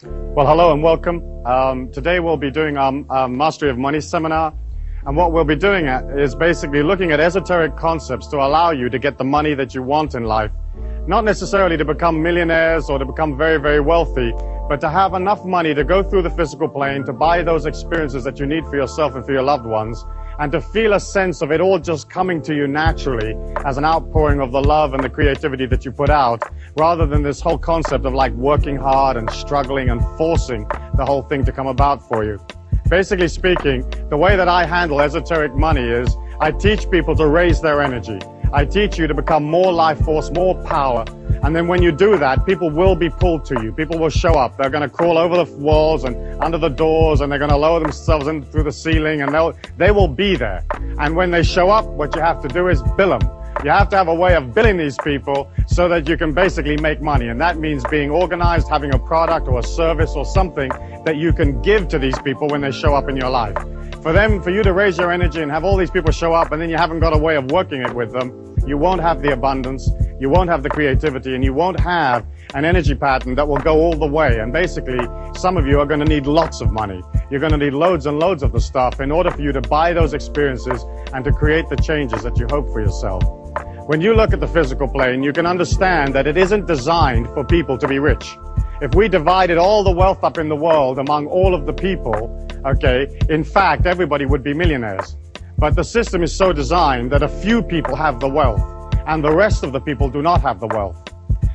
Well, hello and welcome. Today we'll be doing our Mastery of Money seminar. And what we'll be doing is basically looking at esoteric concepts to allow you to get the money that you want in life. Not necessarily to become millionaires or to become very, very wealthy, but to have enough money to go through the physical plane, to buy those experiences that you need for yourself and for your loved ones, and to feel a sense of it all just coming to you naturally as an outpouring of the love and the creativity that you put out, rather than this whole concept of like working hard and struggling and forcing the whole thing to come about for you. Basically speaking, the way that I handle esoteric money is I teach people to raise their energy. I teach you to become more life force, more power. And then when you do that, people will be pulled to you. People will show up. They're going to crawl over the walls and under the doors, and they're going to lower themselves in through the ceiling, and they will be there. And when they show up, what you have to do is bill them. You have to have a way of billing these people so that you can basically make money. And that means being organized, having a product or a service or something that you can give to these people when they show up in your life. For you to raise your energy and have all these people show up and then you haven't got a way of working it with them, you won't have the abundance, you won't have the creativity, and you won't have an energy pattern that will go all the way. And basically, some of you are going to need lots of money. You're going to need loads and loads of the stuff in order for you to buy those experiences and to create the changes that you hope for yourself. When you look at the physical plane, you can understand that it isn't designed for people to be rich. If we divided all the wealth up in the world among all of the people, okay, in fact, everybody would be millionaires. But the system is so designed that a few people have the wealth and the rest of the people do not have the wealth.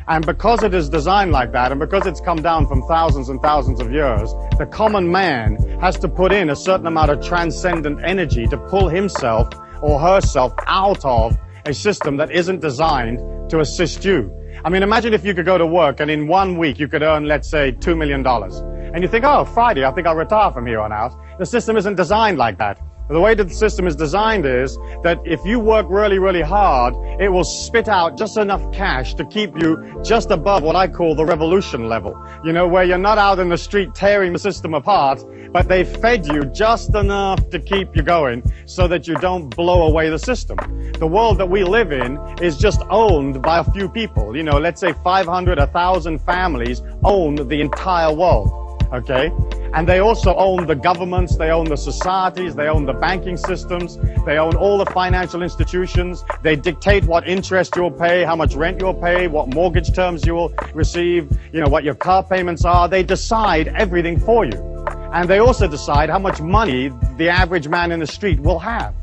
And because it is designed like that, and because it's come down from thousands and thousands of years, the common man has to put in a certain amount of transcendent energy to pull himself or herself out of a system that isn't designed to assist you. I mean, imagine if you could go to work and in 1 week you could earn, let's say, $2 million. And you think, oh, Friday, I think I'll retire from here on out. The system isn't designed like that. The way that the system is designed is that if you work really, really hard, it will spit out just enough cash to keep you just above what I call the revolution level. You know, where you're not out in the street tearing the system apart, but they fed you just enough to keep you going so that you don't blow away the system. The world that we live in is just owned by a few people. You know, let's say 500, 1,000 families own the entire world. Okay? And they also own the governments, they own the societies, they own the banking systems, they own all the financial institutions, they dictate what interest you'll pay, how much rent you'll pay, what mortgage terms you will receive, you know, what your car payments are. They decide everything for you. And they also decide how much money the average man in the street will have.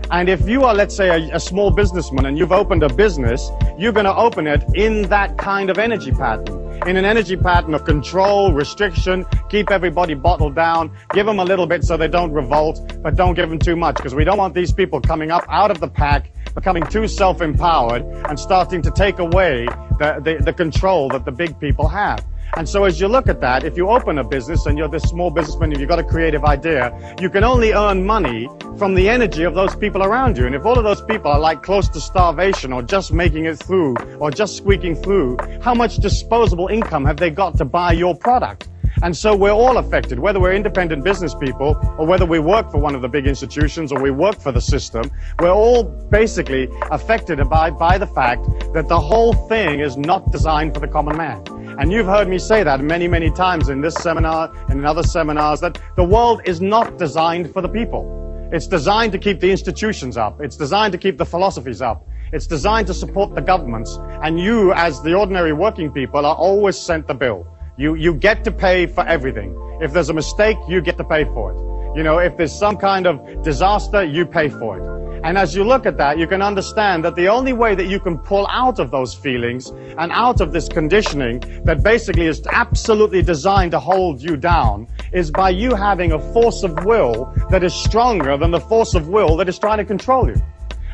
And if you are, let's say, a small businessman and you've opened a business, you're going to open it in that kind of energy pattern. In an energy pattern of control, restriction, keep everybody bottled down, give them a little bit so they don't revolt, but don't give them too much, because we don't want these people coming up out of the pack, becoming too self-empowered and starting to take away the control that the big people have. And so as you look at that, if you open a business and you're this small businessman and you've got a creative idea, you can only earn money from the energy of those people around you. And if all of those people are like close to starvation or just making it through or just squeaking through, how much disposable income have they got to buy your product? And so we're all affected, whether we're independent business people or whether we work for one of the big institutions or we work for the system. We're all basically affected by the fact that the whole thing is not designed for the common man. And you've heard me say that many, many times in this seminar and in other seminars, that the world is not designed for the people. It's designed to keep the institutions up. It's designed to keep the philosophies up. It's designed to support the governments. And you, as the ordinary working people, are always sent the bill. You get to pay for everything. If there's a mistake, you get to pay for it. You know, if there's some kind of disaster, you pay for it. And as you look at that, you can understand that the only way that you can pull out of those feelings and out of this conditioning that basically is absolutely designed to hold you down is by you having a force of will that is stronger than the force of will that is trying to control you.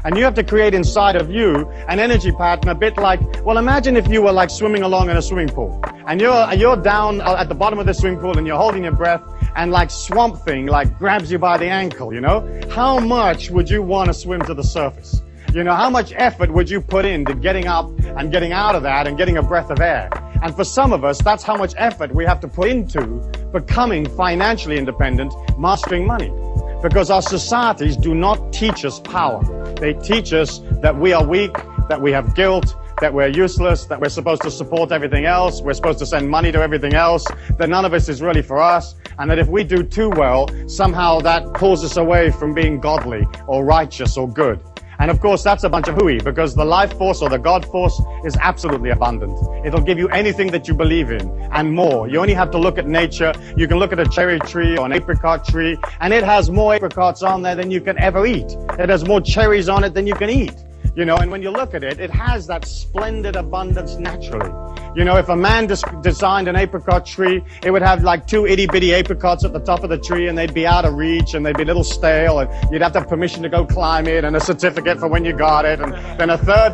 And you have to create inside of you an energy pattern a bit like, well, imagine if you were like swimming along in a swimming pool and you're down at the bottom of the swimming pool and you're holding your breath and like Swamp Thing like grabs you by the ankle, you know? How much would you want to swim to the surface? You know, how much effort would you put into getting up and getting out of that and getting a breath of air? And for some of us, that's how much effort we have to put into becoming financially independent, mastering money. Because our societies do not teach us power. They teach us that we are weak, that we have guilt, that we're useless, that we're supposed to support everything else, we're supposed to send money to everything else, that none of this is really for us, and that if we do too well, somehow that pulls us away from being godly or righteous or good. And of course, that's a bunch of hooey, because the life force or the God force is absolutely abundant. It'll give you anything that you believe in and more. You only have to look at nature. You can look at a cherry tree or an apricot tree, and it has more apricots on there than you can ever eat. It has more cherries on it than you can eat. You know, and when you look at it, it has that splendid abundance naturally. You know, if a man designed an apricot tree, it would have like 2 itty-bitty apricots at the top of the tree, and they'd be out of reach, and they'd be a little stale, and you'd have to have permission to go climb it, and a certificate for when you got it, and then a third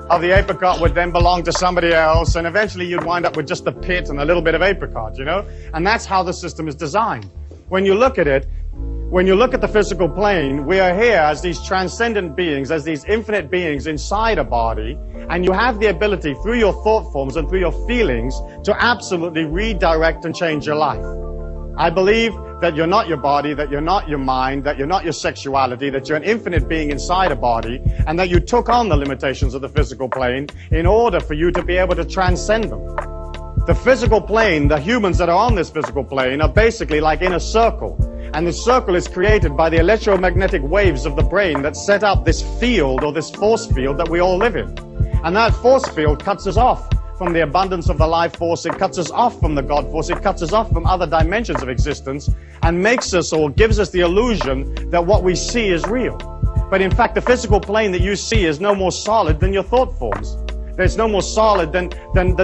of the apricot would then belong to somebody else, and eventually you'd wind up with just the pit and a little bit of apricot, you know? And that's how the system is designed. When you look at it, when you look at the physical plane, we are here as these transcendent beings, as these infinite beings inside a body, and you have the ability through your thought forms and through your feelings to absolutely redirect and change your life. I believe that you're not your body, that you're not your mind, that you're not your sexuality, that you're an infinite being inside a body, and that you took on the limitations of the physical plane in order for you to be able to transcend them. The physical plane, the humans that are on this physical plane, are basically like in a circle. And the circle is created by the electromagnetic waves of the brain that set up this field or this force field that we all live in. And that force field cuts us off from the abundance of the life force. It cuts us off from the God force. It cuts us off from other dimensions of existence and makes us or gives us the illusion that what we see is real. But in fact, the physical plane that you see is no more solid than your thought forms. It's no more solid than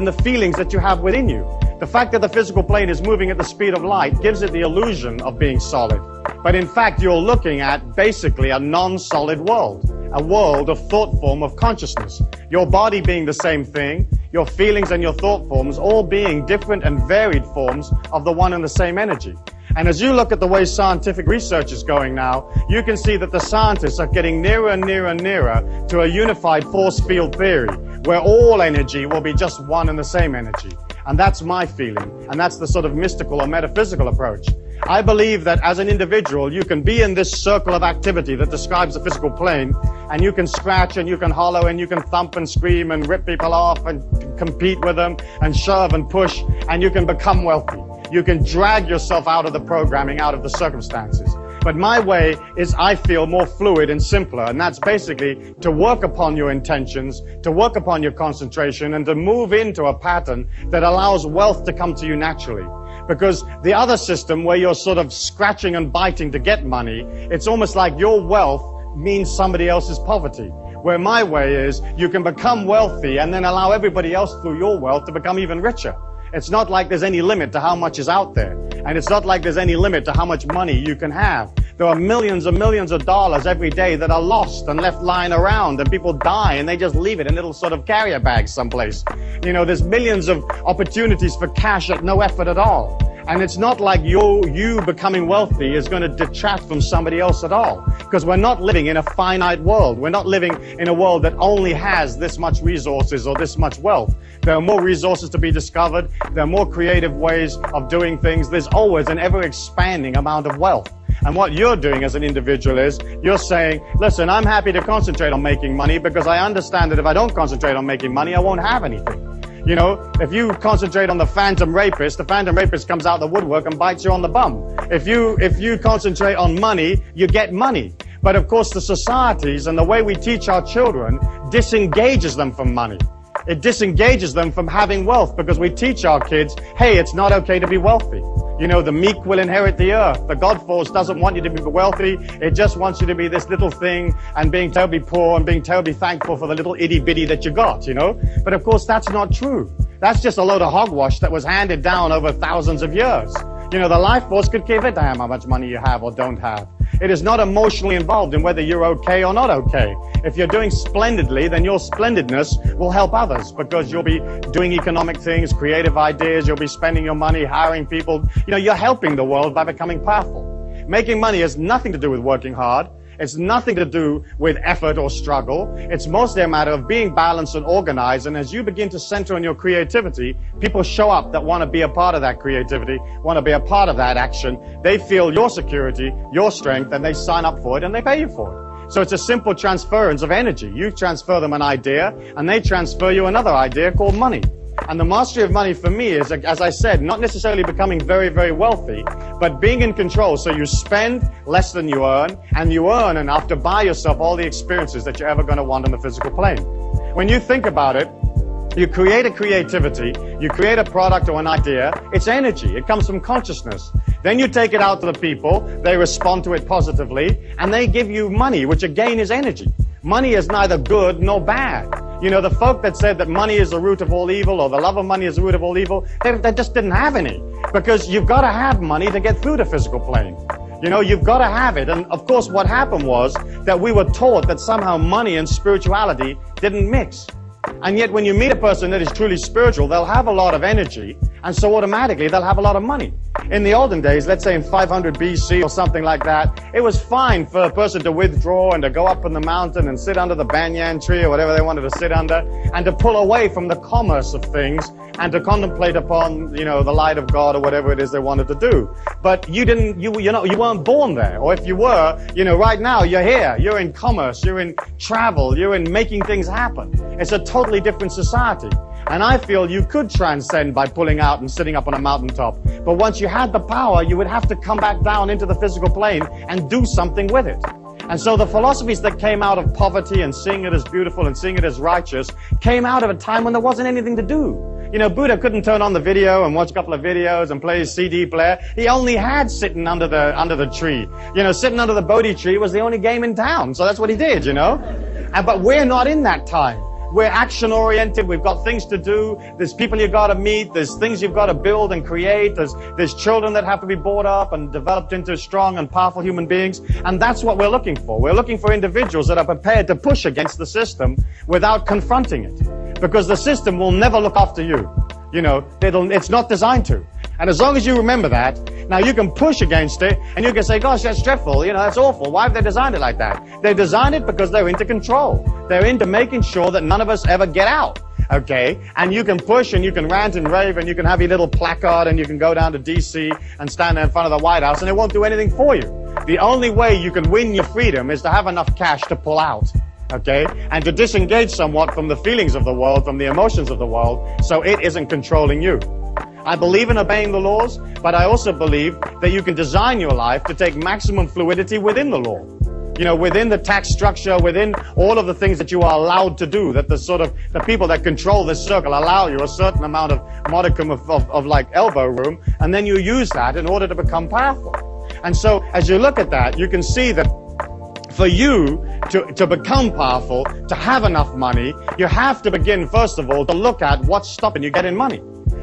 the feelings that you have within you. The fact that the physical plane is moving at the speed of light gives it the illusion of being solid. But in fact, you're looking at basically a non-solid world, a world of thought form of consciousness. Your body being the same thing, your feelings and your thought forms all being different and varied forms of the one and the same energy. And as you look at the way scientific research is going now, you can see that the scientists are getting nearer and nearer and nearer to a unified force field theory, where all energy will be just one and the same energy. And that's my feeling, and that's the sort of mystical or metaphysical approach. I believe that as an individual, you can be in this circle of activity that describes the physical plane, and you can scratch and you can hollow and you can thump and scream and rip people off and compete with them and shove and push, and you can become wealthy. You can drag yourself out of the programming, out of the circumstances. But my way is, I feel, more fluid and simpler, and that's basically to work upon your intentions, to work upon your concentration, and to move into a pattern that allows wealth to come to you naturally. Because the other system, where you're sort of scratching and biting to get money, it's almost like your wealth means somebody else's poverty. Where my way is, you can become wealthy and then allow everybody else through your wealth to become even richer. It's not like there's any limit to how much is out there. And it's not like there's any limit to how much money you can have. There are millions and millions of dollars every day that are lost and left lying around, and people die and they just leave it in little sort of carrier bags someplace. You know, there's millions of opportunities for cash at no effort at all. And it's not like you becoming wealthy is going to detract from somebody else at all. Because we're not living in a finite world. We're not living in a world that only has this much resources or this much wealth. There are more resources to be discovered. There are more creative ways of doing things. There's always an ever-expanding amount of wealth. And what you're doing as an individual is, you're saying, listen, I'm happy to concentrate on making money because I understand that if I don't concentrate on making money, I won't have anything. You know, if you concentrate on the phantom rapist comes out the woodwork and bites you on the bum. If you concentrate on money, you get money. But of course, the societies and the way we teach our children disengages them from money. It disengages them from having wealth, because we teach our kids, hey, it's not okay to be wealthy. You know, the meek will inherit the earth. The God force doesn't want you to be wealthy. It just wants you to be this little thing and being terribly poor and being terribly thankful for the little itty bitty that you got, you know. But of course, that's not true. That's just a load of hogwash that was handed down over thousands of years. You know, the life force could give a damn how much money you have or don't have. It is not emotionally involved in whether you're okay or not okay. If you're doing splendidly, then your splendidness will help others, because you'll be doing economic things, creative ideas, you'll be spending your money, hiring people. You know, you're helping the world by becoming powerful. Making money has nothing to do with working hard. It's nothing to do with effort or struggle. It's mostly a matter of being balanced and organized. And as you begin to center on your creativity, people show up that want to be a part of that creativity, want to be a part of that action. They feel your security, your strength, and they sign up for it and they pay you for it. So it's a simple transference of energy. You transfer them an idea, and they transfer you another idea called money. And the mastery of money for me is, as I said, not necessarily becoming very, very wealthy, but being in control. So you spend less than you earn, and you earn enough to buy yourself all the experiences that you're ever going to want on the physical plane. When you think about it, you create a creativity, you create a product or an idea, it's energy, it comes from consciousness. Then you take it out to the people, they respond to it positively, and they give you money, which again is energy. Money is neither good nor bad. You know, the folk that said that money is the root of all evil, or the love of money is the root of all evil, they just didn't have any. Because you've got to have money to get through the physical plane. You know, you've got to have it. And of course, what happened was that we were taught that somehow money and spirituality didn't mix. And yet when you meet a person that is truly spiritual, they'll have a lot of energy, and so automatically they'll have a lot of money. In the olden days, let's say in 500 BC or something like that, it was fine for a person to withdraw and to go up in the mountain and sit under the banyan tree or whatever they wanted to sit under, and to pull away from the commerce of things and to contemplate upon, you know, the light of God or whatever it is they wanted to do. But you weren't born there. Or if you were, you know, right now you're here, you're in commerce, you're in travel, you're in making things happen. It's a totally different society. And I feel you could transcend by pulling out and sitting up on a mountaintop. But once you had the power, you would have to come back down into the physical plane and do something with it. And so the philosophies that came out of poverty and seeing it as beautiful and seeing it as righteous came out of a time when there wasn't anything to do. You know, Buddha couldn't turn on the video and watch a couple of videos and play his CD player. He only had sitting under the tree. You know, sitting under the Bodhi tree was the only game in town. So that's what he did, you know. But we're not in that time. We're action-oriented. We've got things to do. There's people you've got to meet. There's things you've got to build and create. There's children that have to be brought up and developed into strong and powerful human beings. And that's what we're looking for. We're looking for individuals that are prepared to push against the system without confronting it. Because the system will never look after you. You know, it's not designed to. And as long as you remember that, now you can push against it and you can say, gosh, that's dreadful, you know, that's awful. Why have they designed it like that? They designed it because they're into control. They're into making sure that none of us ever get out. Okay? And you can push and you can rant and rave and you can have your little placard and you can go down to DC and stand there in front of the White House and it won't do anything for you. The only way you can win your freedom is to have enough cash to pull out. Okay? And to disengage somewhat from the feelings of the world, from the emotions of the world, so it isn't controlling you. I believe in obeying the laws, but I also believe that you can design your life to take maximum fluidity within the law. You know, within the tax structure, within all of the things that you are allowed to do, that the people that control this circle allow you a certain amount of modicum of like elbow room, and then you use that in order to become powerful. And so as you look at that, you can see that for you to become powerful, to have enough money, you have to begin, first of all, to look at what's stopping you getting money.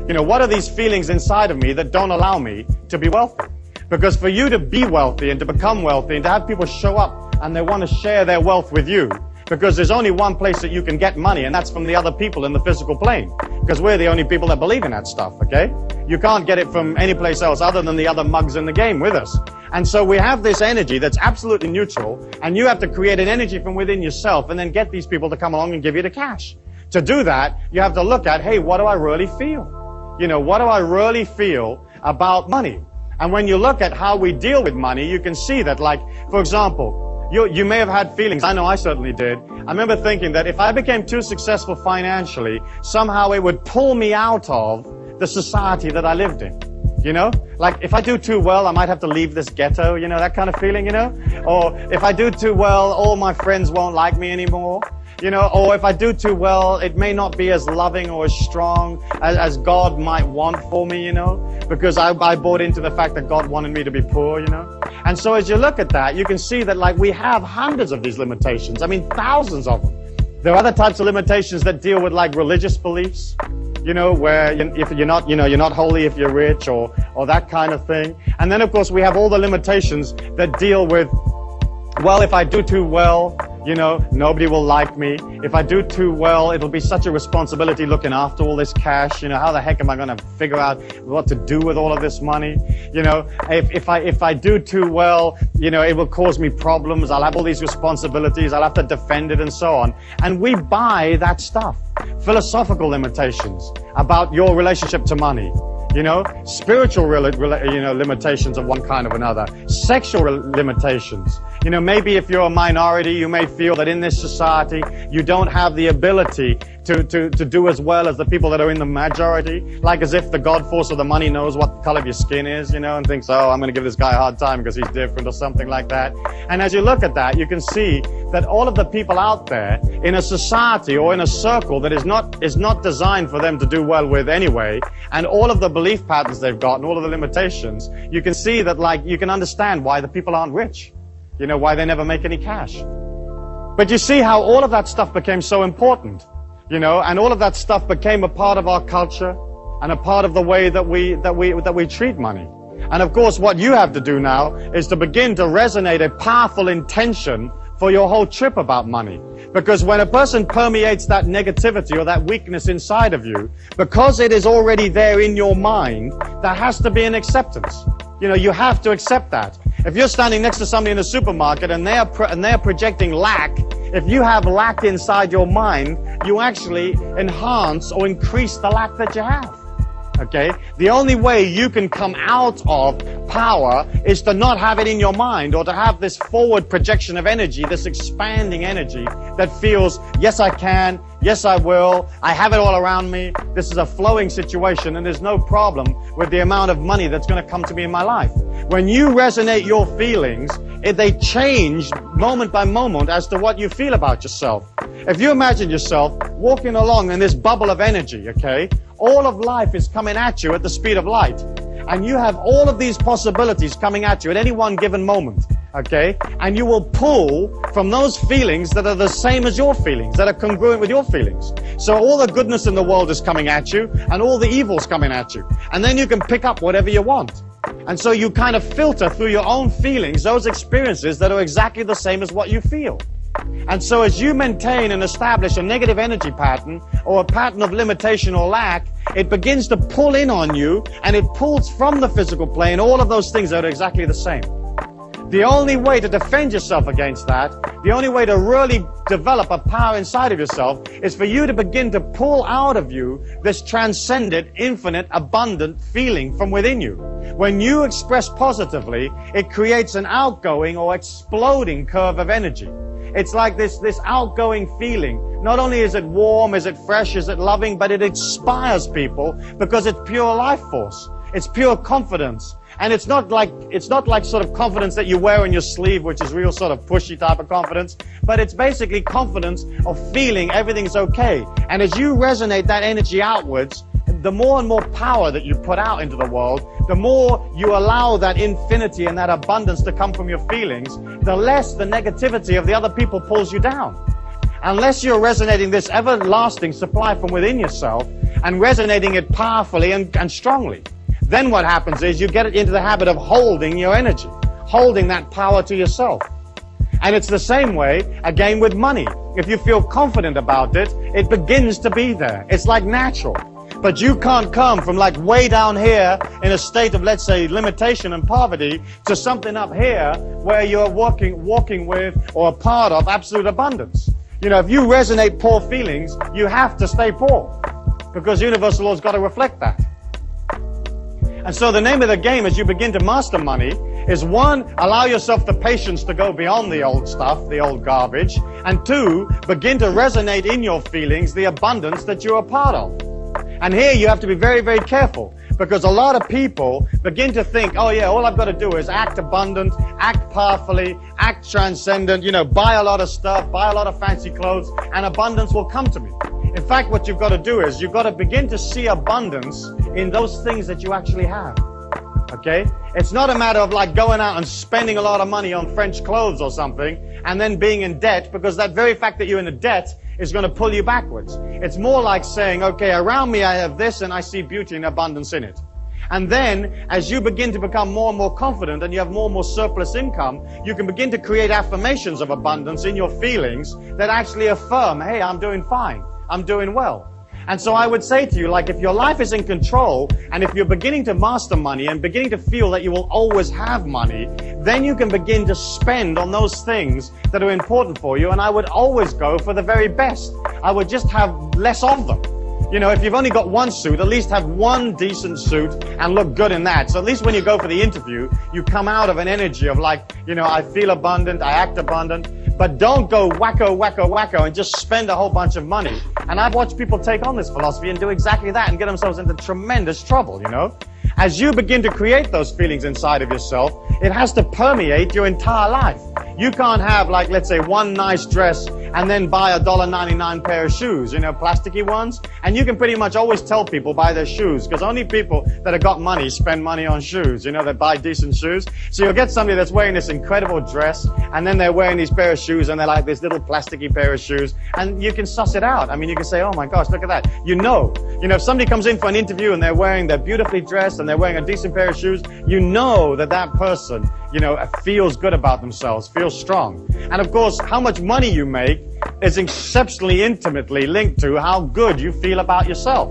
You know, what are these feelings inside of me that don't allow me to be wealthy? Because for you to be wealthy and to become wealthy and to have people show up and they want to share their wealth with you, because there's only one place that you can get money, and that's from the other people in the physical plane. Because we're the only people that believe in that stuff, okay? You can't get it from any place else other than the other mugs in the game with us. And so we have this energy that's absolutely neutral, and you have to create an energy from within yourself and then get these people to come along and give you the cash. To do that, you have to look at, hey, what do I really feel? You know, what do I really feel about money? And when you look at how we deal with money, you can see that, like, for example, you may have had feelings. I know I certainly did. I remember thinking that if I became too successful financially, somehow it would pull me out of the society that I lived in. You know, like if I do too well, I might have to leave this ghetto, you know, that kind of feeling, you know? Or if I do too well, all my friends won't like me anymore. You know, or if I do too well, it may not be as loving or as strong as God might want for me, you know, because I bought into the fact that God wanted me to be poor, you know. And so as you look at that, you can see that, like, we have hundreds of these limitations. I mean, thousands of them. There are other types of limitations that deal with, like, religious beliefs, you know, where if you're not, you know, you're not holy if you're rich, or that kind of thing. And then, of course, we have all the limitations that deal with, well, if I do too well, you know, nobody will like me. If I do too well, it'll be such a responsibility looking after all this cash. You know, how the heck am I going to figure out what to do with all of this money? You know, if I do too well, you know, it will cause me problems. I'll have all these responsibilities. I'll have to defend it and so on. And we buy that stuff. Philosophical limitations about your relationship to money. spiritual limitations of one kind or another, sexual limitations. Maybe if you're a minority, you may feel that in this society you don't have the ability to do as well as the people that are in the majority, like as if the God force of the money knows what the color of your skin is, and thinks, oh, I'm going to give this guy a hard time because he's different or something like that. And as you look at that, you can see that all of the people out there in a society or in a circle that is not designed for them to do well with anyway, and all of the belief patterns they've got and all of the limitations, you can see that, you can understand why the people aren't rich, why they never make any cash. But you see how all of that stuff became so important. And all of that stuff became a part of our culture and a part of the way that we treat money. And of course, what you have to do now is to begin to resonate a powerful intention for your whole trip about money. Because when a person permeates that negativity or that weakness inside of you, because it is already there in your mind, there has to be an acceptance. You have to accept that. If you're standing next to somebody in a supermarket and they're projecting lack, if you have lack inside your mind, you actually enhance or increase the lack that you have. Okay? The only way you can come out of power is to not have it in your mind, or to have this forward projection of energy, this expanding energy that feels, yes, I can, yes, I will, I have it all around me, this is a flowing situation, and there's no problem with the amount of money that's going to come to me in my life. When you resonate your feelings, they change moment by moment as to what you feel about yourself. If you imagine yourself walking along in this bubble of energy, okay, all of life is coming at you at the speed of light. And you have all of these possibilities coming at you at any one given moment, okay? And you will pull from those feelings that are the same as your feelings, that are congruent with your feelings. So all the goodness in the world is coming at you, and all the evil's coming at you. And then you can pick up whatever you want. And so you kind of filter through your own feelings those experiences that are exactly the same as what you feel. And so as you maintain and establish a negative energy pattern, or a pattern of limitation or lack, it begins to pull in on you, and it pulls from the physical plane all of those things that are exactly the same. The only way to defend yourself against that, the only way to really develop a power inside of yourself, is for you to begin to pull out of you this transcendent, infinite, abundant feeling from within you. When you express positively, it creates an outgoing or exploding curve of energy. It's like this outgoing feeling. Not only is it warm, is it fresh, is it loving, but it inspires people because it's pure life force. It's pure confidence. And it's not like sort of confidence that you wear on your sleeve, which is real sort of pushy type of confidence, but it's basically confidence of feeling everything's okay. And as you resonate that energy outwards, the more and more power that you put out into the world, the more you allow that infinity and that abundance to come from your feelings, the less the negativity of the other people pulls you down. Unless you're resonating this everlasting supply from within yourself and resonating it powerfully and strongly, then what happens is you get into the habit of holding your energy, holding that power to yourself. And it's the same way, again, with money. If you feel confident about it, it begins to be there. It's like natural. But you can't come from like way down here in a state of, let's say, limitation and poverty to something up here where you're walking with or a part of absolute abundance. If you resonate poor feelings, you have to stay poor because universal law's got to reflect that. And so the name of the game as you begin to master money is, one, allow yourself the patience to go beyond the old stuff, the old garbage, and two, begin to resonate in your feelings the abundance that you're a part of. And here you have to be very, very careful, because a lot of people begin to think, oh yeah, all I've got to do is act abundant, act powerfully, act transcendent, buy a lot of stuff, buy a lot of fancy clothes, and abundance will come to me. In fact, what you've got to do is you've got to begin to see abundance in those things that you actually have. Okay? It's not a matter of like going out and spending a lot of money on French clothes or something and then being in debt, because that very fact that you're in a debt is going to pull you backwards. It's more like saying, okay, around me I have this and I see beauty and abundance in it. And then, as you begin to become more and more confident and you have more and more surplus income, you can begin to create affirmations of abundance in your feelings that actually affirm, hey, I'm doing fine, I'm doing well. And so I would say to you, like, if your life is in control and if you're beginning to master money and beginning to feel that you will always have money, then you can begin to spend on those things that are important for you. And I would always go for the very best. I would just have less of them. You know, if you've only got one suit, at least have one decent suit and look good in that. So at least when you go for the interview, you come out of an energy of like, you know, I feel abundant, I act abundant. But don't go wacko, wacko, wacko and just spend a whole bunch of money. And I've watched people take on this philosophy and do exactly that and get themselves into tremendous trouble, you know. As you begin to create those feelings inside of yourself, it has to permeate your entire life. You can't have, like, let's say, one nice dress and then buy a $1.99 pair of shoes, you know, plasticky ones. And you can pretty much always tell people buy their shoes, because only people that have got money spend money on shoes, you know, that buy decent shoes. So you'll get somebody that's wearing this incredible dress, and then they're wearing these pair of shoes, and they're like this little plasticky pair of shoes, and you can suss it out. I mean, you can say, oh my gosh, look at that. You know, if somebody comes in for an interview and they're beautifully dressed and they're wearing a decent pair of shoes, you know that that person, you know, feels good about themselves, feels strong. And of course, how much money you make is exceptionally intimately linked to how good you feel about yourself.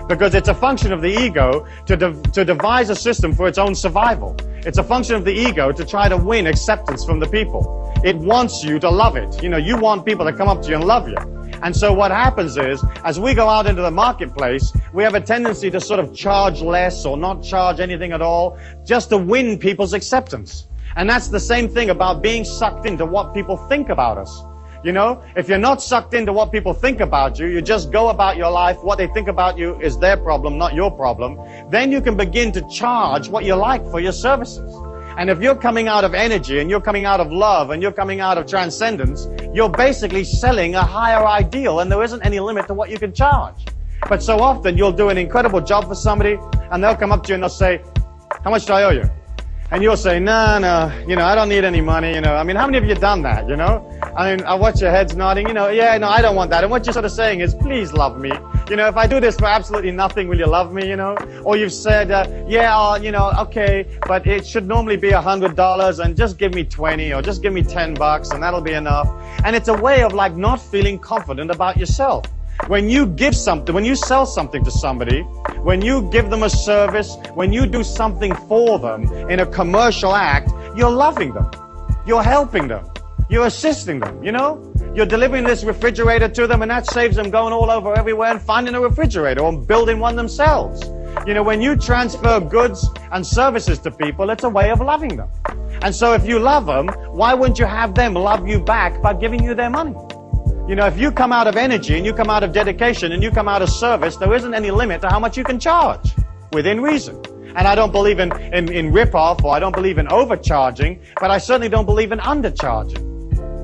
Because it's a function of the ego to devise a system for its own survival. It's a function of the ego to try to win acceptance from the people. It wants you to love it. You know, you want people to come up to you and love you. And so what happens is, as we go out into the marketplace, we have a tendency to sort of charge less or not charge anything at all, just to win people's acceptance. And that's the same thing about being sucked into what people think about us. You know, if you're not sucked into what people think about you, you just go about your life, what they think about you is their problem, not your problem, then you can begin to charge what you like for your services. And if you're coming out of energy and you're coming out of love and you're coming out of transcendence, you're basically selling a higher ideal, and there isn't any limit to what you can charge. But so often you'll do an incredible job for somebody and they'll come up to you and they'll say, how much do I owe you? And you'll say, no, you know, I don't need any money, you know. I mean, how many of you done that, you know? I mean, I watch your heads nodding, you know, yeah, no, I don't want that. And what you're sort of saying is, please love me. You know, if I do this for absolutely nothing, will you love me, you know? Or you've said, yeah, you know, okay, but it should normally be $100 and just give me 20 or just give me $10 and that'll be enough. And it's a way of like not feeling confident about yourself. When you give something, when you sell something to somebody, when you give them a service, when you do something for them in a commercial act, you're loving them. You're helping them. You're assisting them, you know? You're delivering this refrigerator to them, and that saves them going all over everywhere and finding a refrigerator or building one themselves. You know, when you transfer goods and services to people, it's a way of loving them. And so if you love them, why wouldn't you have them love you back by giving you their money? You know, if you come out of energy and you come out of dedication and you come out of service, there isn't any limit to how much you can charge within reason. And I don't believe in rip-off, or I don't believe in overcharging, but I certainly don't believe in undercharging.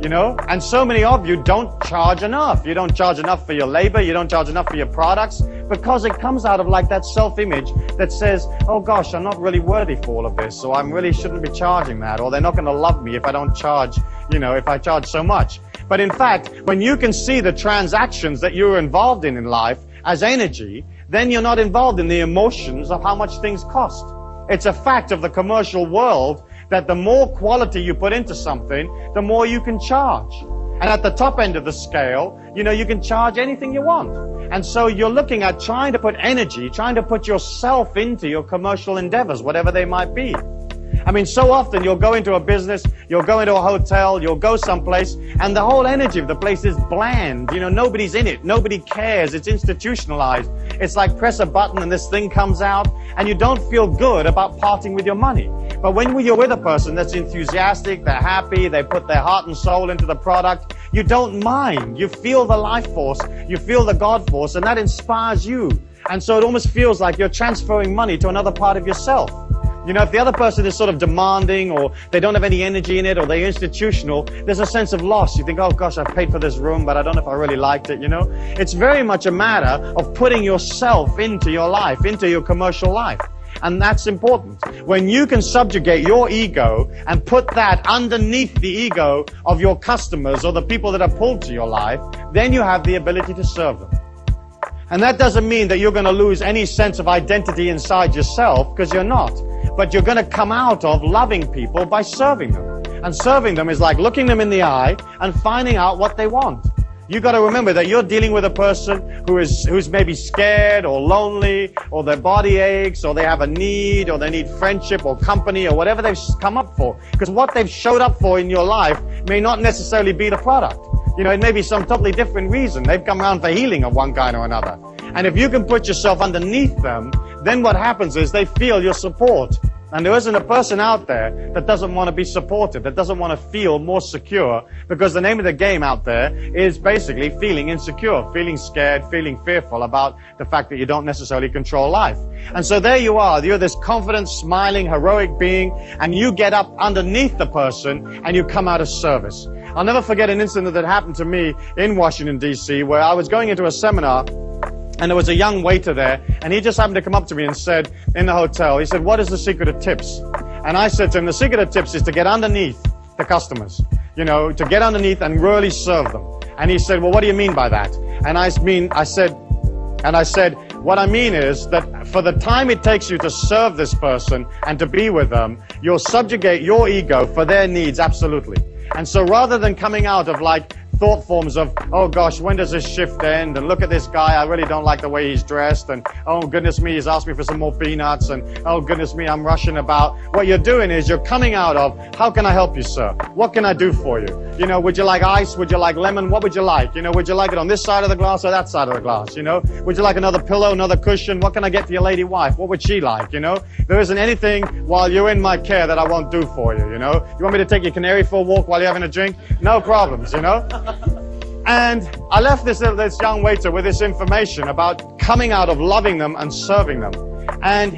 You know, and so many of you don't charge enough. You don't charge enough for your labor. You don't charge enough for your products, because it comes out of like that self-image that says, oh gosh, I'm not really worthy for all of this, so I really shouldn't be charging that, or they're not going to love me if I don't charge, you know, if I charge so much. But in fact, when you can see the transactions that you're involved in life as energy, then you're not involved in the emotions of how much things cost. It's a fact of the commercial world that the more quality you put into something, the more you can charge. And at the top end of the scale, you know, you can charge anything you want. And so you're looking at trying to put energy, trying to put yourself into your commercial endeavors, whatever they might be. I mean, so often you'll go into a business, you'll go into a hotel, you'll go someplace, and the whole energy of the place is bland. You know, nobody's in it. Nobody cares. It's institutionalized. It's like press a button and this thing comes out, and you don't feel good about parting with your money. But when you're with a person that's enthusiastic, they're happy, they put their heart and soul into the product, you don't mind. You feel the life force, you feel the God force, and that inspires you. And so it almost feels like you're transferring money to another part of yourself. You know, if the other person is sort of demanding, or they don't have any energy in it, or they're institutional, there's a sense of loss. You think, oh gosh, I've paid for this room, but I don't know if I really liked it, you know? It's very much a matter of putting yourself into your life, into your commercial life. And that's important. When you can subjugate your ego and put that underneath the ego of your customers or the people that are pulled to your life, then you have the ability to serve them. And that doesn't mean that you're going to lose any sense of identity inside yourself, because you're not. But you're going to come out of loving people by serving them. And serving them is like looking them in the eye and finding out what they want. You got to remember that you're dealing with a person who's maybe scared or lonely, or their body aches, or they have a need, or they need friendship or company or whatever they've come up for. Because what they've showed up for in your life may not necessarily be the product. You know, it may be some totally different reason. They've come around for healing of one kind or another. And if you can put yourself underneath them, then what happens is they feel your support. And there isn't a person out there that doesn't want to be supported, that doesn't want to feel more secure, because the name of the game out there is basically feeling insecure, feeling scared, feeling fearful about the fact that you don't necessarily control life. And so there you are, you're this confident, smiling, heroic being, and you get up underneath the person and you come out of service. I'll never forget an incident that happened to me in Washington, D.C., where I was going into a seminar, and there was a young waiter there, and he just happened to come up to me and said, in the hotel, he said, "What is the secret of tips?" And I said to him, the secret of tips is to get underneath the customers, you know, to get underneath and really serve them. And he said, "Well, what do you mean by that?" And I said, what I mean is that for the time it takes you to serve this person and to be with them, you'll subjugate your ego for their needs, absolutely. And so rather than coming out of like thought forms of, oh gosh, when does this shift end? And look at this guy, I really don't like the way he's dressed. And oh goodness me, he's asked me for some more peanuts. And oh goodness me, I'm rushing about. What you're doing is you're coming out of, how can I help you, sir? What can I do for you? You know, would you like ice? Would you like lemon? What would you like? You know, would you like it on this side of the glass or that side of the glass? You know, would you like another pillow, another cushion? What can I get for your lady wife? What would she like? You know, there isn't anything while you're in my care that I won't do for you. You know, you want me to take your canary for a walk while you're having a drink? No problems, you know. And I left this young waiter with this information about coming out of loving them and serving them. And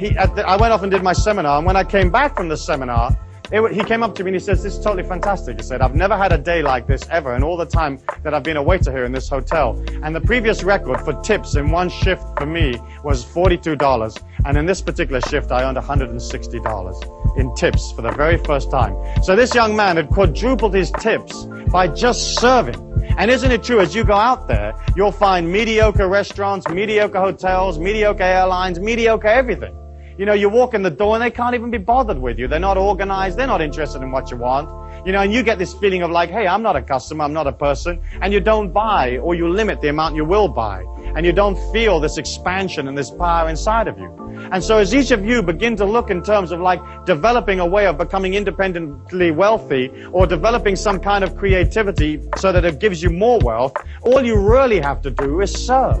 I went off and did my seminar, and when I came back from the seminar, he came up to me and he says, "This is totally fantastic." He said, "I've never had a day like this ever in all the time that I've been a waiter here in this hotel. And the previous record for tips in one shift for me was $42. And in this particular shift, I earned $160 in tips for the very first time." So this young man had quadrupled his tips by just serving. And isn't it true, as you go out there, you'll find mediocre restaurants, mediocre hotels, mediocre airlines, mediocre everything. You know, you walk in the door and they can't even be bothered with you. They're not organized. They're not interested in what you want. You know, and you get this feeling of like, hey, I'm not a customer, I'm not a person. And you don't buy, or you limit the amount you will buy. And you don't feel this expansion and this power inside of you. And so as each of you begin to look in terms of like developing a way of becoming independently wealthy, or developing some kind of creativity so that it gives you more wealth, all you really have to do is serve.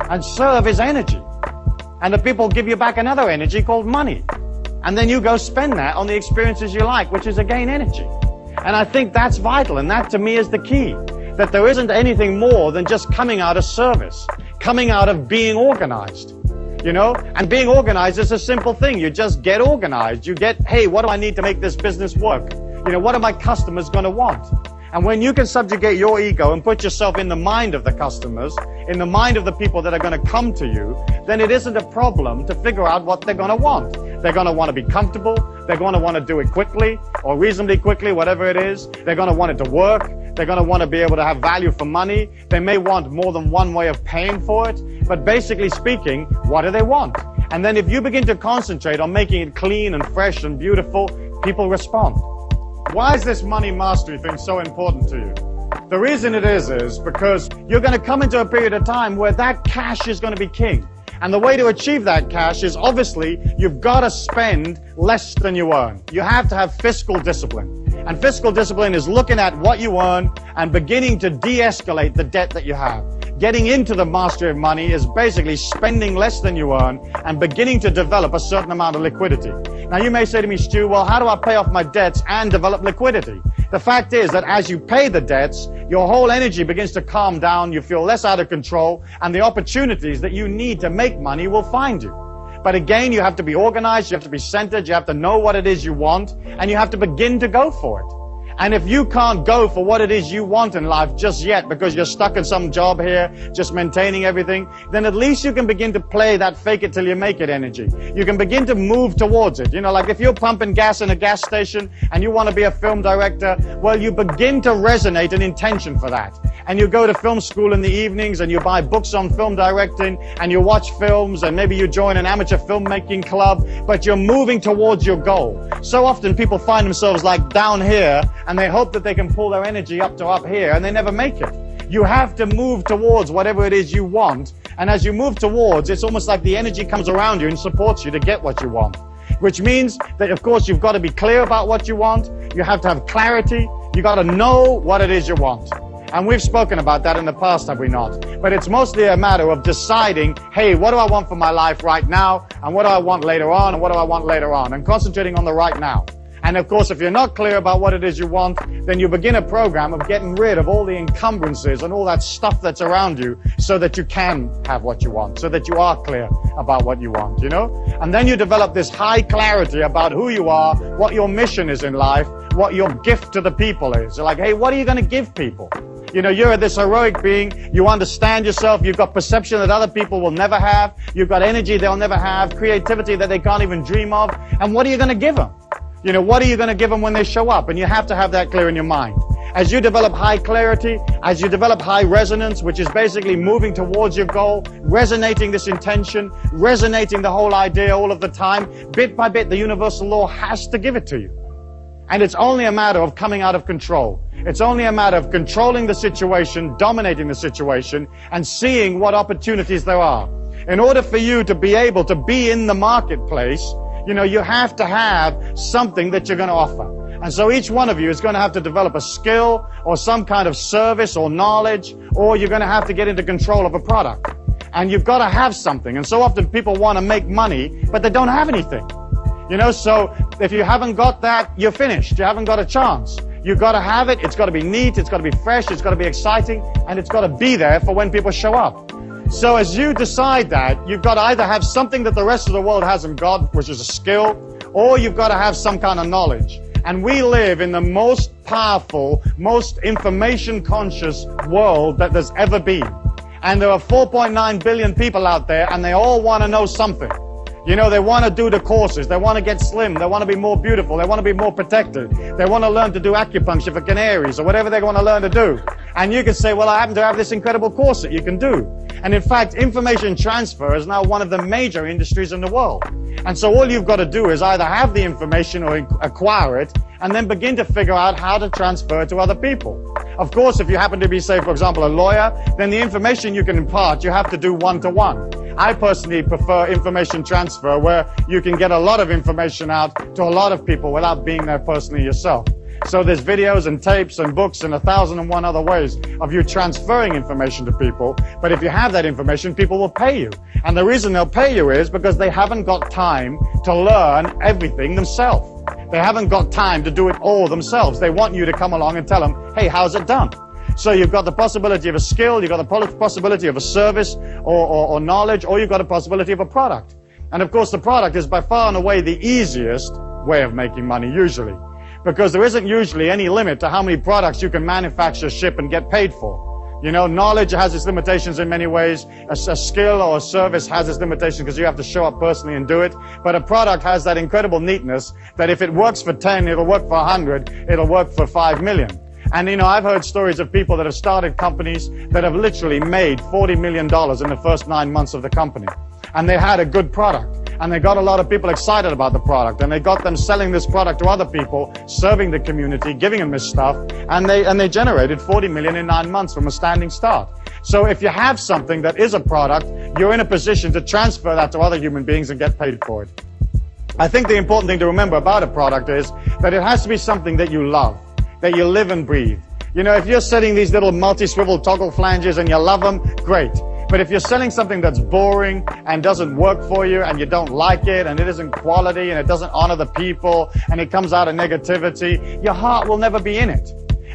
And serve is energy. And the people give you back another energy called money. And then you go spend that on the experiences you like, which is again energy. And I think that's vital, and that to me is the key. That there isn't anything more than just coming out of service, coming out of being organized. You know, and being organized is a simple thing. You just get organized. You get, hey, what do I need to make this business work? You know, what are my customers going to want? And when you can subjugate your ego and put yourself in the mind of the customers, in the mind of the people that are going to come to you, then it isn't a problem to figure out what they're going to want. They're going to want to be comfortable. They're going to want to do it quickly or reasonably quickly, whatever it is. They're going to want it to work. They're going to want to be able to have value for money. They may want more than one way of paying for it. But basically speaking, what do they want? And then if you begin to concentrate on making it clean and fresh and beautiful, people respond. Why is this money mastery thing so important to you? The reason it is because you're going to come into a period of time where that cash is going to be king. And the way to achieve that cash is obviously you've got to spend less than you earn. You have to have fiscal discipline. And fiscal discipline is looking at what you earn and beginning to de-escalate the debt that you have. Getting into the mastery of money is basically spending less than you earn and beginning to develop a certain amount of liquidity. Now you may say to me, Stu, well, how do I pay off my debts and develop liquidity? The fact is that as you pay the debts, your whole energy begins to calm down, you feel less out of control, and the opportunities that you need to make money will find you. But again, you have to be organized, you have to be centered, you have to know what it is you want, and you have to begin to go for it. And if you can't go for what it is you want in life just yet because you're stuck in some job here, just maintaining everything, then at least you can begin to play that fake it till you make it energy. You can begin to move towards it. You know, like if you're pumping gas in a gas station and you want to be a film director, well, you begin to resonate an intention for that. And you go to film school in the evenings and you buy books on film directing and you watch films and maybe you join an amateur filmmaking club, but you're moving towards your goal. So often people find themselves like down here and they hope that they can pull their energy up to up here and they never make it. You have to move towards whatever it is you want, and as you move towards, it's almost like the energy comes around you and supports you to get what you want. Which means that of course you've got to be clear about what you want, you have to have clarity, you got to know what it is you want. And we've spoken about that in the past, have we not? But it's mostly a matter of deciding, hey, what do I want for my life right now? And what do I want later on? And what do I want later on? And concentrating on the right now. And of course, if you're not clear about what it is you want, then you begin a program of getting rid of all the encumbrances and all that stuff that's around you so that you can have what you want, so that you are clear about what you want, you know? And then you develop this high clarity about who you are, what your mission is in life, what your gift to the people is. You're like, hey, what are you going to give people? You know, you're this heroic being. You understand yourself. You've got perception that other people will never have. You've got energy they'll never have, creativity that they can't even dream of. And what are you going to give them? You know, what are you going to give them when they show up? And you have to have that clear in your mind. As you develop high clarity, as you develop high resonance, which is basically moving towards your goal, resonating this intention, resonating the whole idea all of the time, bit by bit, the universal law has to give it to you. And it's only a matter of coming out of control. It's only a matter of controlling the situation, dominating the situation, and seeing what opportunities there are. In order for you to be able to be in the marketplace, you know, you have to have something that you're going to offer. And so each one of you is going to have to develop a skill or some kind of service or knowledge, or you're going to have to get into control of a product. And you've got to have something. And so often people want to make money, but they don't have anything. You know, so if you haven't got that, you're finished. You haven't got a chance. You've got to have it. It's got to be neat. It's got to be fresh. It's got to be exciting. And it's got to be there for when people show up. So as you decide that, you've got to either have something that the rest of the world hasn't got, which is a skill, or you've got to have some kind of knowledge. And we live in the most powerful, most information-conscious world that there's ever been. And there are 4.9 billion people out there, and they all want to know something. You know, they want to do the courses. They want to get slim. They want to be more beautiful. They want to be more protected. They want to learn to do acupuncture for canaries or whatever they want to learn to do. And you can say, well, I happen to have this incredible course that you can do. And in fact, information transfer is now one of the major industries in the world. And so all you've got to do is either have the information or acquire it, and then begin to figure out how to transfer it to other people. Of course, if you happen to be, say, for example, a lawyer, then the information you can impart, you have to do one-to-one. I personally prefer information transfer, where you can get a lot of information out to a lot of people without being there personally yourself. So there's videos and tapes and books and 1,001 other ways of you transferring information to people. But if you have that information, people will pay you. And the reason they'll pay you is because they haven't got time to learn everything themselves. They haven't got time to do it all themselves. They want you to come along and tell them, hey, how's it done? So you've got the possibility of a skill, you've got the possibility of a service or knowledge, or you've got a possibility of a product. And of course, the product is by far and away the easiest way of making money, usually. Because there isn't usually any limit to how many products you can manufacture, ship, and get paid for. You know, knowledge has its limitations in many ways. A skill or a service has its limitations because you have to show up personally and do it. But a product has that incredible neatness that if it works for 10, it'll work for 100, it'll work for 5 million. And, you know, I've heard stories of people that have started companies that have literally made $40 million in the first 9 months of the company. And they had a good product. And they got a lot of people excited about the product. And they got them selling this product to other people, serving the community, giving them this stuff. And they generated $40 million in 9 months from a standing start. So if you have something that is a product, you're in a position to transfer that to other human beings and get paid for it. I think the important thing to remember about a product is that it has to be something that you love, that you live and breathe. You know, if you're setting these little multi-swivel toggle flanges and you love them, great. But if you're selling something that's boring and doesn't work for you and you don't like it and it isn't quality and it doesn't honor the people and it comes out of negativity, your heart will never be in it.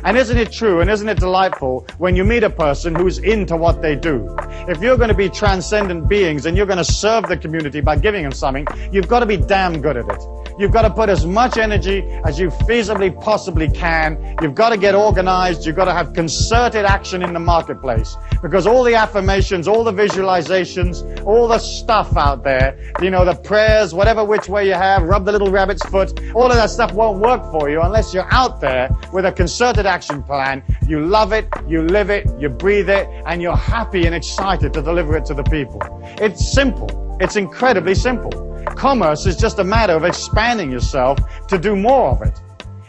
And isn't it true and isn't it delightful when you meet a person who's into what they do? If you're going to be transcendent beings and you're going to serve the community by giving them something, you've got to be damn good at it. You've got to put as much energy as you feasibly possibly can. You've got to get organized. You've got to have concerted action in the marketplace. Because all the affirmations, all the visualizations, all the stuff out there, you know, the prayers, whatever which way you have, rub the little rabbit's foot, all of that stuff won't work for you unless you're out there with a concerted action plan. You love it, you live it, you breathe it, and you're happy and excited to deliver it to the people. It's simple. It's incredibly simple. Commerce is just a matter of expanding yourself to do more of it.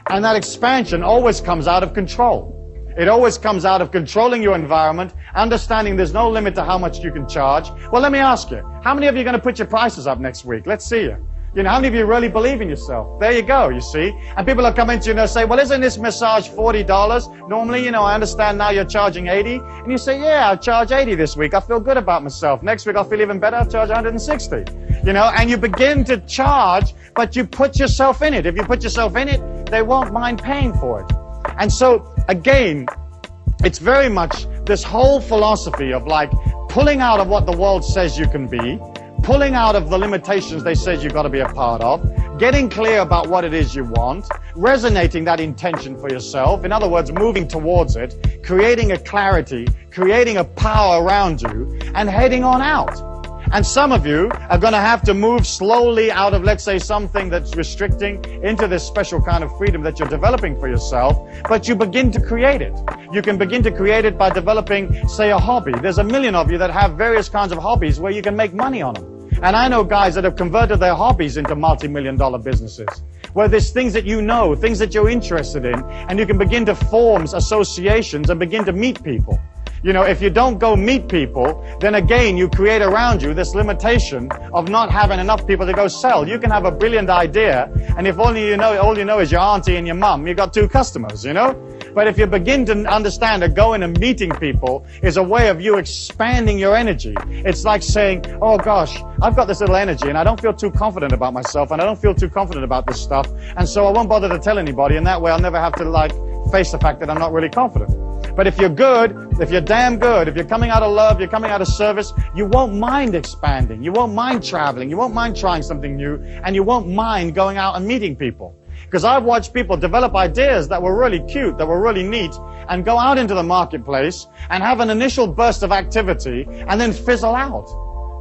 And that expansion always comes out of control. It always comes out of controlling your environment, understanding there's no limit to how much you can charge. Well, let me ask you, how many of you are going to put your prices up next week? Let's see you. You know, how many of you really believe in yourself? There you go, you see. And people are coming to you and they'll say, well, isn't this massage $40? Normally, you know, I understand now you're charging 80. And you say, yeah, I'll charge 80 this week. I feel good about myself. Next week, I'll feel even better. I'll charge 160. You know, and you begin to charge, but you put yourself in it. If you put yourself in it, they won't mind paying for it. And so, again, it's very much this whole philosophy of like pulling out of what the world says you can be, pulling out of the limitations they said you've got to be a part of, getting clear about what it is you want, resonating that intention for yourself, in other words, moving towards it, creating a clarity, creating a power around you, and heading on out. And some of you are going to have to move slowly out of, let's say, something that's restricting into this special kind of freedom that you're developing for yourself, but you begin to create it. You can begin to create it by developing, say, a hobby. There's a million of you that have various kinds of hobbies where you can make money on them. And I know guys that have converted their hobbies into multi-million-dollar businesses, where there's things that you know, things that you're interested in, and you can begin to form associations and begin to meet people. You know, if you don't go meet people, then again, you create around you this limitation of not having enough people to go sell. You can have a brilliant idea, and if all you know is your auntie and your mum, you got 2 customers, you know? But if you begin to understand that going and meeting people is a way of you expanding your energy, it's like saying, oh gosh, I've got this little energy and I don't feel too confident about myself and I don't feel too confident about this stuff, and so I won't bother to tell anybody, and that way I'll never have to like face the fact that I'm not really confident. But if you're good, if you're damn good, if you're coming out of love, you're coming out of service, you won't mind expanding, you won't mind traveling, you won't mind trying something new, and you won't mind going out and meeting people. Because I've watched people develop ideas that were really cute, that were really neat, and go out into the marketplace and have an initial burst of activity and then fizzle out.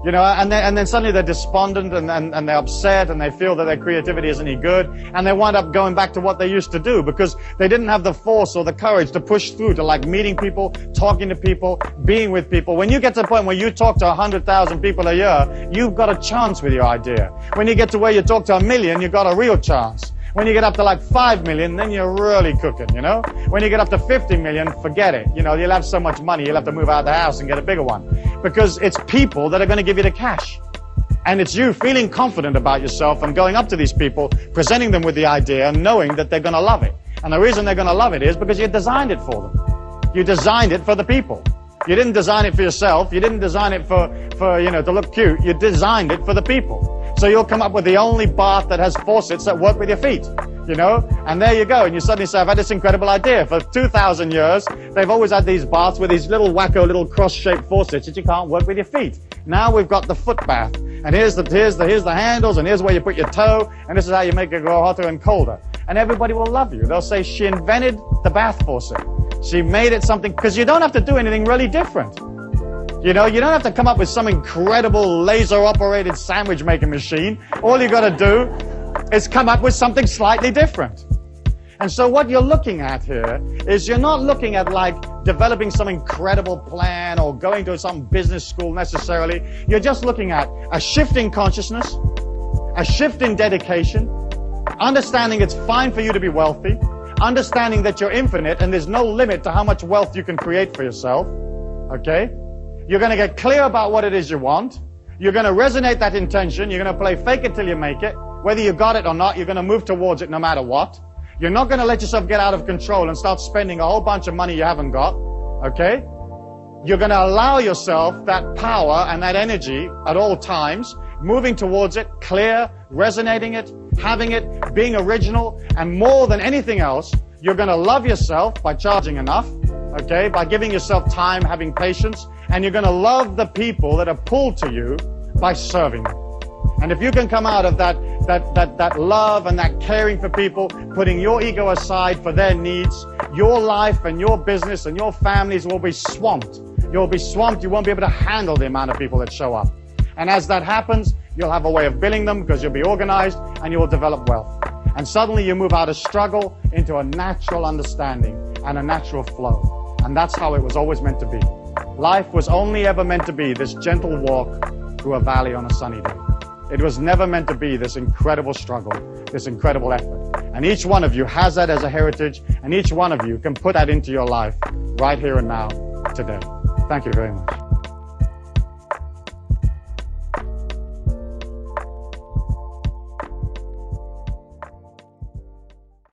You know, and then suddenly they're despondent and they're upset and they feel that their creativity isn't any good, and they wind up going back to what they used to do because they didn't have the force or the courage to push through to like meeting people, talking to people, being with people. When you get to the point where you talk to 100,000 people a year, you've got a chance with your idea. When you get to where you talk to 1 million, you've got a real chance. When you get up to like 5 million, then you're really cooking, you know? When you get up to 50 million, forget it. You know, you'll have so much money, you'll have to move out of the house and get a bigger one. Because it's people that are going to give you the cash. And it's you feeling confident about yourself and going up to these people, presenting them with the idea and knowing that they're going to love it. And the reason they're going to love it is because you designed it for them. You designed it for the people. You didn't design it for yourself. You didn't design it for you know, to look cute. You designed it for the people. So you'll come up with the only bath that has faucets that work with your feet, you know? And there you go. And you suddenly say, I've had this incredible idea. For 2,000 years, they've always had these baths with these little wacko little cross-shaped faucets that you can't work with your feet. Now we've got the foot bath. And here's the handles, and here's where you put your toe, and this is how you make it go hotter and colder. And everybody will love you. They'll say, she invented the bath faucet. She made it something, because you don't have to do anything really different. You know, you don't have to come up with some incredible laser-operated sandwich-making machine. All you got to do is come up with something slightly different. And so what you're looking at here is you're not looking at like developing some incredible plan or going to some business school necessarily. You're just looking at a shift in consciousness, a shift in dedication, understanding it's fine for you to be wealthy, understanding that you're infinite and there's no limit to how much wealth you can create for yourself, okay? You're going to get clear about what it is you want. You're going to resonate that intention. You're going to play fake it till you make it. Whether you got it or not, you're going to move towards it no matter what. You're not going to let yourself get out of control and start spending a whole bunch of money you haven't got, okay? You're going to allow yourself that power and that energy at all times, moving towards it, clear, resonating it, having it, being original, and more than anything else, you're going to love yourself by charging enough, okay, by giving yourself time, having patience, and you're going to love the people that are pulled to you by serving them. And if you can come out of that love and that caring for people, putting your ego aside for their needs, your life and your business and your families will be swamped. You'll be swamped. You won't be able to handle the amount of people that show up. And as that happens, you'll have a way of billing them because you'll be organized and you will develop wealth. And suddenly you move out of struggle into a natural understanding and a natural flow. And that's how it was always meant to be. Life was only ever meant to be this gentle walk through a valley on a sunny day. It was never meant to be this incredible struggle, this incredible effort. And each one of you has that as a heritage, and each one of you can put that into your life right here and now, today. Thank you very much.